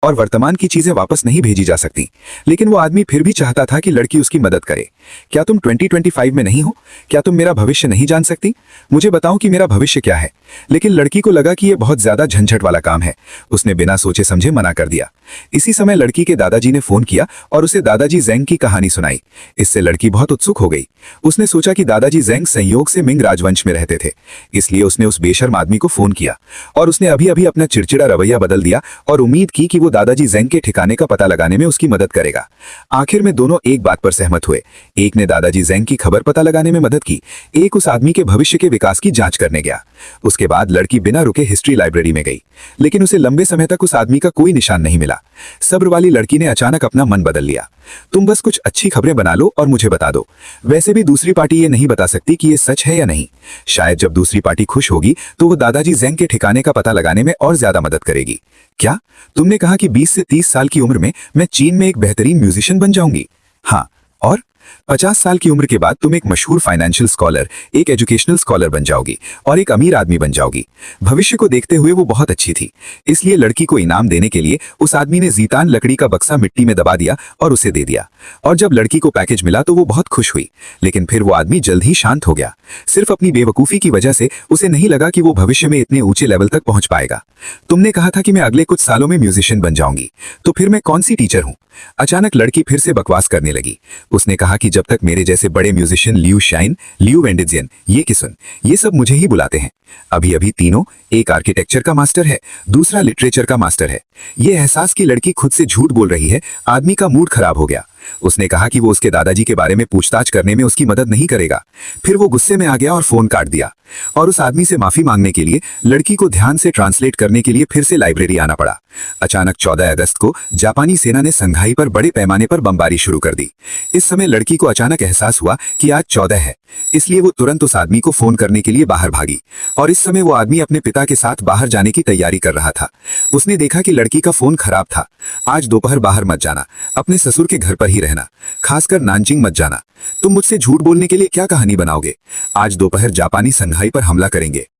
और वर्तमान की चीजें वापस नहीं भेजी जा सकती। लेकिन वो आदमी फिर भी चाहता था कि लड़की उसकी मदद करे। क्या तुम 2025 में नहीं हो? क्या तुम मेरा भविष्य नहीं जान सकती? मुझे बताओ कि मेरा भविष्य क्या है। लेकिन लड़की को लगा कि यह बहुत ज्यादा झंझट वाला काम है। उसने बिना सोचे समझे मना कर दिया। इसी समय लड़की के दादाजी ने फोन किया और उसे दादाजी ज़ेंग की कहानी सुनाई। इससे लड़की बहुत उत्सुक हो गई। उसने सोचा कि दादाजी ज़ेंग संयोग से मिंग राजवंश में रहते थे, इसलिए उसने उस बेशर्म आदमी को फोन किया और उसने अभी अभी अपना चिड़चिड़ा रवैया बदल दिया और उम्मीद की कि वो दादाजी ज़ेंग के ठिकाने का पता लगाने में उसकी मदद करेगा। आखिर में दोनों एक बात पर सहमत हुए। एक ने दादाजी ज़ेंग की खबर पता लगाने में मदद की, एक उस आदमी के भविष्य के विकास की जांच करने गया। उसके बाद लड़की बिना रुके हिस्ट्री लाइब्रेरी में गई, लेकिन उसे लंबे समय तक उस आदमी का कोई निशान नहीं मिला। सब्र वाली लड़की ने अचानक अपना मन बदल लिया। तुम बस कुछ अच्छी खबरें बना लो और मुझे बता दो। वैसे भी दूसरी पार्टी ये नहीं बता सकती कि ये सच है या नहीं। शायद जब दूसरी पार्टी खुश होगी तो वो दादाजी ज़ेंग के ठिकाने का पता लगाने में और ज्यादा मदद करेगी। क्या तुमने कहा कि 20 से 30 साल की उम्र में मैं चीन में एक बेहतरीन म्यूजिशियन बन जाऊंगी? हाँ, और 50 साल की उम्र के बाद तुम एक मशहूर फाइनेंशियल स्कॉलर, एक एजुकेशनल स्कॉलर बन जाओगी और एक अमीर आदमी बन जाओगी। भविष्य को देखते हुए वो बहुत अच्छी थी, इसलिए लड़की को इनाम देने के लिए उस आदमी ने जीतान लकड़ी का बक्सा मिट्टी में दबा दिया और उसे दे दिया। और जब लड़की को पैकेज मिला तो वो बहुत खुश हुई, लेकिन फिर वो आदमी जल्द ही शांत हो गया। सिर्फ अपनी बेवकूफ़ी की वजह से उसे नहीं लगा कि वो भविष्य में इतने ऊंचे लेवल तक पहुंच पाएगा। तुमने कहा था कि मैं अगले कुछ सालों में म्यूजिशियन बन जाऊंगी, तो फिर मैं कौन सी टीचर हूं? अचानक लड़की फिर से बकवास करने लगी। उसने कहा कि जब तक मेरे जैसे बड़े म्यूजिशियन लियू शाइन, लियू वेंडिजियन, ये किसुन, ये सब मुझे ही बुलाते हैं। अभी अभी तीनों, एक आर्किटेक्चर का मास्टर है, दूसरा लिटरेचर का मास्टर है। ये एहसास की लड़की खुद से झूठ बोल रही है, आदमी का मूड खराब हो गया। उसने कहा कि वो उसके दादाजी के बारे में पूछताछ करने में उसकी मदद नहीं करेगा। फिर वो गुस्से में आ गया और फोन काट दिया और उस आदमी से माफी मांगने के लिए लड़की को ध्यान से ट्रांसलेट करने के लिए फिर से लाइब्रेरी आना पड़ा। अचानक 14 अगस्त को जापानी सेना ने संघाई पर बड़े पैमाने पर बमबारी शुरू कर दी। इस समय लड़की को अचानक एहसास हुआ कि आज 14 है, इसलिए वो तुरंत उस आदमी को फोन करने के लिए बाहर भागी। और इस समय वो आदमी अपने पिता के साथ बाहर जाने की तैयारी कर रहा था। उसने देखा कि लड़की का फोन खराब था। आज दोपहर बाहर मत जाना, अपने ससुर के घर पर ही रहना, खासकर नानजिंग मत जाना। तुम मुझसे झूठ बोलने के लिए क्या कहानी बनाओगे? आज दोपहर जापानी संघाई पर हमला करेंगे।